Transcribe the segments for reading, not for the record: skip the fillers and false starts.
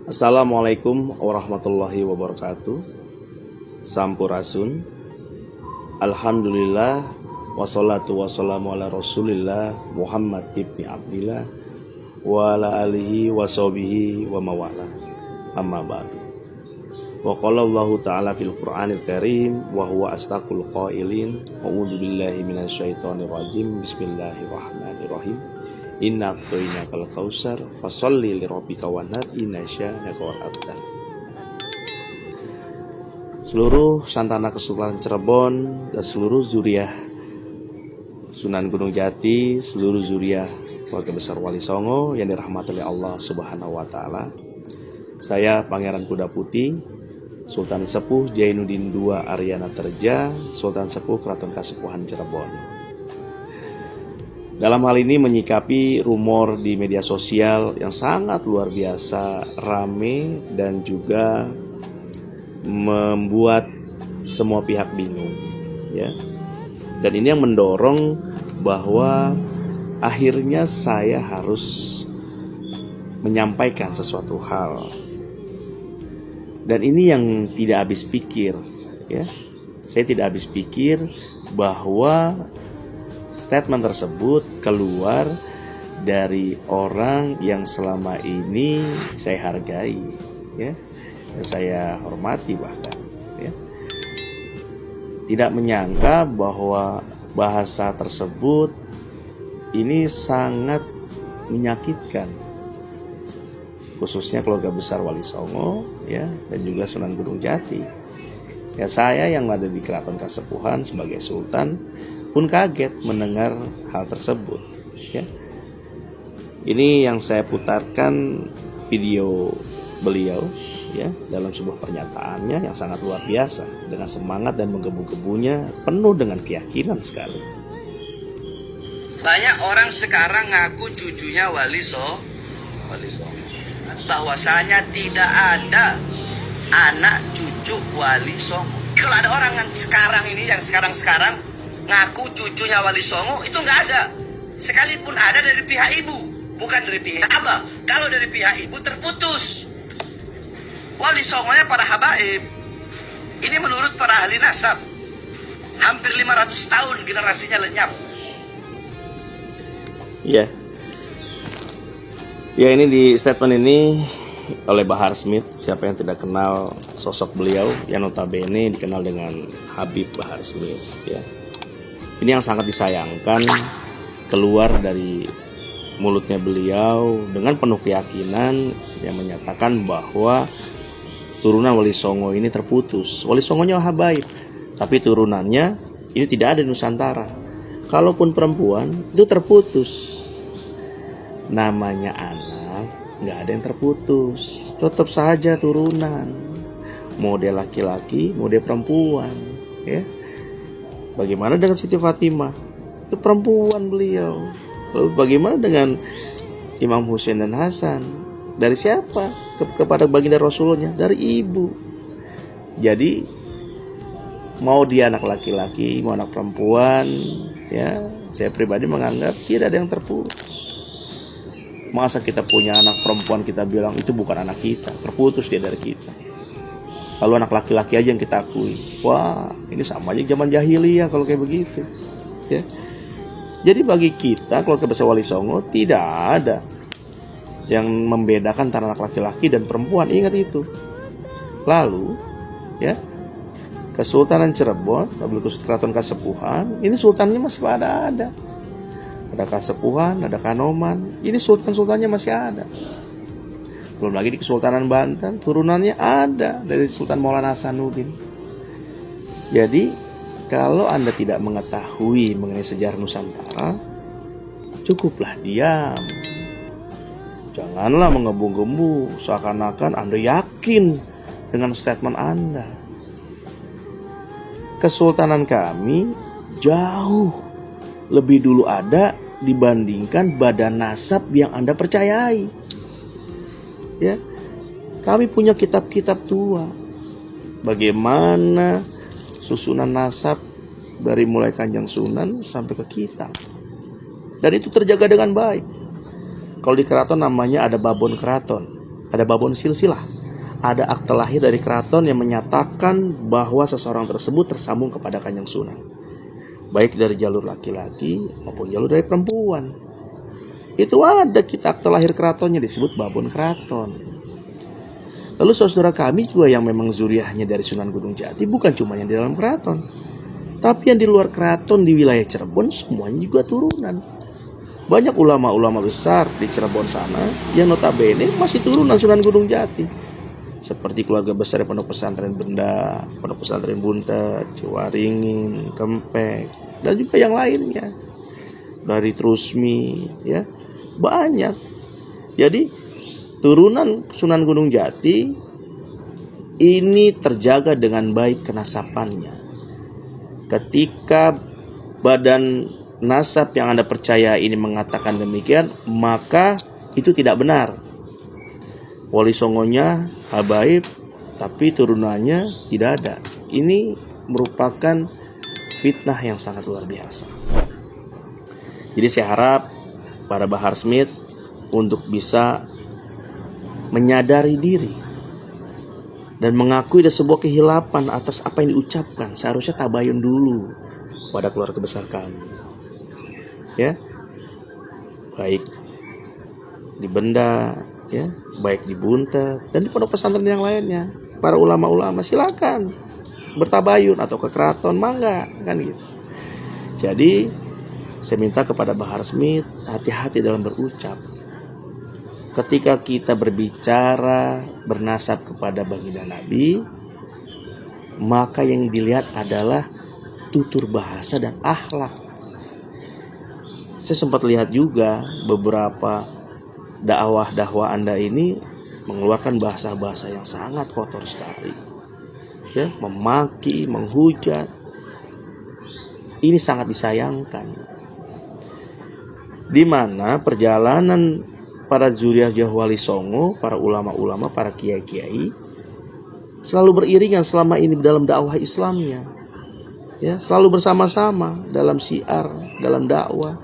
Assalamualaikum warahmatullahi wabarakatuh. Sampurasun. Alhamdulillah wassalatu wassalamu ala Rasulillah Muhammad ibni Abdillah wa ala alihi wa sahbihi wa mawala. Amma ba'du. Wa qala Allah ta'ala fil Qur'anil Karim wa huwa astaqul qailin. A'udzu billahi minasyaitonir rajim. Bismillahirrahmanirrahim. Inna a'tainakal kautsar fasholli lirabbika wanhar inna syanaka wal abtar. Seluruh santana Kesultanan Cirebon dan seluruh zuriah Sunan Gunung Jati, seluruh zuriah keluarga besar Wali Songo yang dirahmati oleh Allah Subhanahu wa taala. Saya Pangeran Kuda Putih, Sultan Sepuh Jainuddin II Aryana Terja, Sultan Sepuh Keraton Kasepuhan Cirebon. Dalam hal ini menyikapi rumor di media sosial yang sangat luar biasa rame dan juga membuat semua pihak bingung, ya. Dan ini yang mendorong bahwa akhirnya saya harus menyampaikan sesuatu hal. Dan ini yang tidak habis pikir, ya. Saya tidak habis pikir bahwa statement tersebut keluar dari orang yang selama ini saya hargai, ya, dan saya hormati bahkan, ya. Tidak menyangka bahwa bahasa tersebut ini sangat menyakitkan, khususnya keluarga besar Wali Songo, ya, dan juga Sunan Gunung Jati. Ya, saya yang ada di Keraton Kasepuhan sebagai Sultan pun kaget mendengar hal tersebut, ya. Ini yang saya putarkan video beliau, ya, dalam sebuah pernyataannya yang sangat luar biasa dengan semangat dan menggebu-gebunya penuh dengan keyakinan sekali. Banyak orang sekarang ngaku cucunya Wali Songo, bahwasanya tidak ada anak cucu Wali Songo. Kalau ada orang sekarang ini yang sekarang ngaku cucunya Wali Songo, itu nggak ada. Sekalipun ada dari pihak ibu, bukan dari pihak abah. Kalau dari pihak ibu terputus. Wali Songonya para habaib. Ini menurut para ahli nasab. Hampir 500 tahun generasinya lenyap. Ya. Ya, ini di statement ini oleh Bahar Smith. Siapa yang tidak kenal sosok beliau yang notabene dikenal dengan Habib Bahar Smith, ya. Ini yang sangat disayangkan keluar dari mulutnya beliau dengan penuh keyakinan yang menyatakan bahwa turunan Wali Songo ini terputus. Wali Songonya habaib, tapi turunannya ini tidak ada di Nusantara. Kalaupun perempuan itu terputus. Namanya anak, nggak ada yang terputus. Tetap saja turunan. Model laki-laki, model perempuan, ya. Bagaimana dengan Siti Fatimah? Itu perempuan beliau. Lalu bagaimana dengan Imam Husain dan Hasan? Dari siapa? Kepada baginda Rasulnya? Dari ibu. Jadi mau dia anak laki-laki, mau anak perempuan, ya, saya pribadi menganggap tidak ada yang terputus. Masa kita punya anak perempuan kita bilang itu bukan anak kita, terputus dia dari kita. Lalu anak laki-laki aja yang kita akui. Wah, ini sama aja zaman jahiliyah kalau kayak begitu, ya. Jadi bagi kita keluarga besar Wali Songo tidak ada yang membedakan antara anak laki-laki dan perempuan. Ingat itu. Lalu, ya, Kesultanan Cirebon, Keraton Kasepuhan, ini sultannya masih ada. Ada Kasepuhan, ada Kanoman. Ini sultan-sultannya masih ada. Belum lagi di Kesultanan Banten, turunannya ada dari Sultan Maulana Hasanuddin. Jadi, kalau Anda tidak mengetahui mengenai sejarah Nusantara, cukuplah diam. Janganlah menggebu-gebu seakan-akan Anda yakin dengan statement Anda. Kesultanan kami jauh lebih dulu ada dibandingkan badan nasab yang Anda percayai. Ya, kami punya kitab-kitab tua. Bagaimana susunan nasab dari mulai Kanjeng Sunan sampai ke kita. Dan itu terjaga dengan baik. Kalau di keraton namanya ada babon keraton. ada babon silsilah, ada akte lahir dari keraton yang menyatakan bahwa seseorang tersebut tersambung kepada Kanjeng Sunan, baik dari jalur laki-laki maupun jalur dari perempuan. Itu ada kita akte lahir keratonnya, disebut babon keraton. Lalu saudara kami juga yang memang zuriahnya dari Sunan Gunung Jati, bukan cuma yang di dalam keraton, tapi yang di luar keraton di wilayah Cirebon semuanya juga turunan. Banyak ulama-ulama besar di Cirebon sana yang notabene masih turunan Sunan Gunung Jati, seperti keluarga besar di Pondok Pesantren Benda, Pondok Pesantren Buntet, Ciwaringin, Kempek, dan juga yang lainnya, dari Trusmi, ya banyak. Jadi turunan Sunan Gunung Jati ini terjaga dengan baik kenasapannya. Ketika badan nasab yang Anda percaya ini mengatakan demikian, maka itu tidak benar. Wali songonya habaib, tapi turunannya tidak ada. Ini merupakan fitnah yang sangat luar biasa. Jadi saya harap para Bahar Smith untuk bisa menyadari diri dan mengakui ada sebuah kehilapan atas apa yang diucapkan. Seharusnya tabayun dulu pada keluarga besar kami, ya, baik di Benda, ya, baik di Buntet dan di pondok pesantren yang lainnya. Para ulama-ulama silakan bertabayun atau ke keraton, mangga, kan gitu. Jadi saya minta kepada Bahar Smith hati-hati dalam berucap. Ketika kita berbicara bernasab kepada baginda Nabi, maka yang dilihat adalah tutur bahasa dan akhlak. Saya sempat lihat juga beberapa dakwah Anda ini mengeluarkan bahasa-bahasa yang sangat kotor sekali, ya, memaki, menghujat. Ini sangat disayangkan, di mana perjalanan para zuriat Wali Songo, para ulama-ulama, para kiai-kiai selalu beriringan selama ini dalam dakwah Islamnya, ya, selalu bersama-sama dalam syiar, dalam dakwah.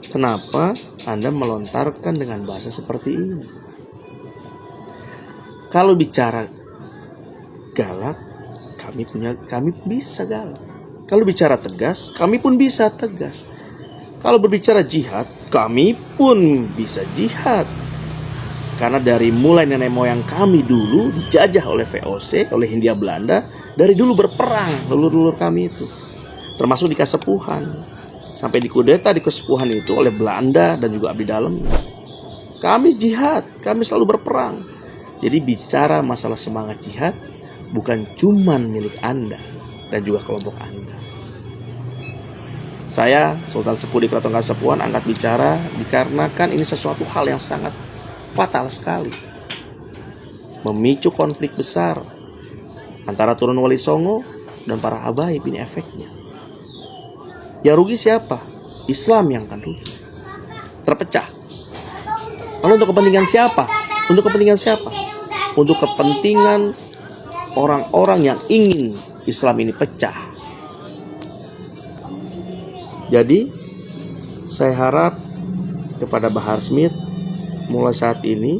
Kenapa Anda melontarkan dengan bahasa seperti ini? Kalau bicara galak, kami bisa galak. Kalau bicara tegas, kami pun bisa tegas. Kalau berbicara jihad, kami pun bisa jihad. Karena dari mulai nenek moyang kami dulu dijajah oleh VOC, oleh Hindia Belanda, dari dulu berperang leluhur kami itu, termasuk di Kasepuhan. Sampai dikudeta di Kesepuhan itu oleh Belanda dan juga abdi dalamnya. Kami jihad, kami selalu berperang. Jadi bicara masalah semangat jihad bukan cuman milik Anda dan juga kelompok Anda. Saya, Sultan Sepuh di Keraton Kasepuhan, angkat bicara dikarenakan ini sesuatu hal yang sangat fatal sekali, memicu konflik besar antara turun Wali Songo dan para habaib. Ini efeknya. Yang rugi siapa? Islam yang akan rugi, terpecah. Lalu untuk kepentingan siapa? Untuk kepentingan siapa? Untuk kepentingan orang-orang yang ingin Islam ini pecah. Jadi saya harap kepada Bahar Smith, mulai saat ini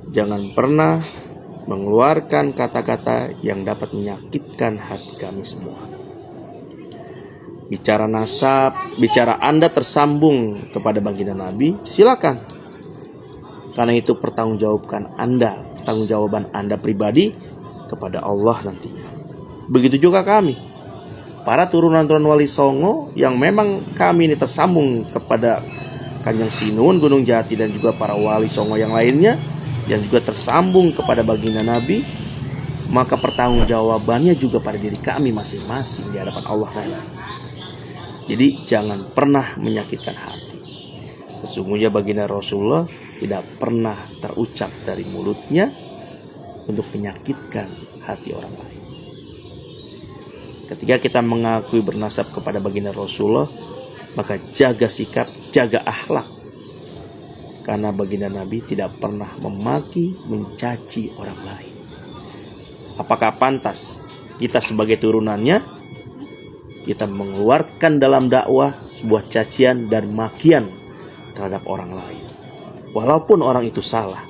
jangan pernah mengeluarkan kata-kata yang dapat menyakitkan hati kami semua. Bicara nasab, bicara Anda tersambung kepada baginda Nabi, silakan. Karena itu pertanggungjawaban Anda pribadi kepada Allah nantinya. Begitu juga kami, para turunan-turunan Wali Songo yang memang kami ini tersambung kepada Kanjeng Sinun Gunung Jati dan juga para Wali Songo yang lainnya yang juga tersambung kepada baginda Nabi, maka pertanggungjawabannya juga pada diri kami masing-masing di hadapan Allah nanti. Jadi jangan pernah menyakitkan hati. Sesungguhnya baginda Rasulullah tidak pernah terucap dari mulutnya untuk menyakitkan hati orang lain. Ketika kita mengakui bernasab kepada baginda Rasulullah, maka jaga sikap, jaga akhlak. Karena baginda Nabi tidak pernah memaki, mencaci orang lain. Apakah pantas kita sebagai turunannya kita mengeluarkan dalam dakwah sebuah cacian dan makian terhadap orang lain, walaupun orang itu salah?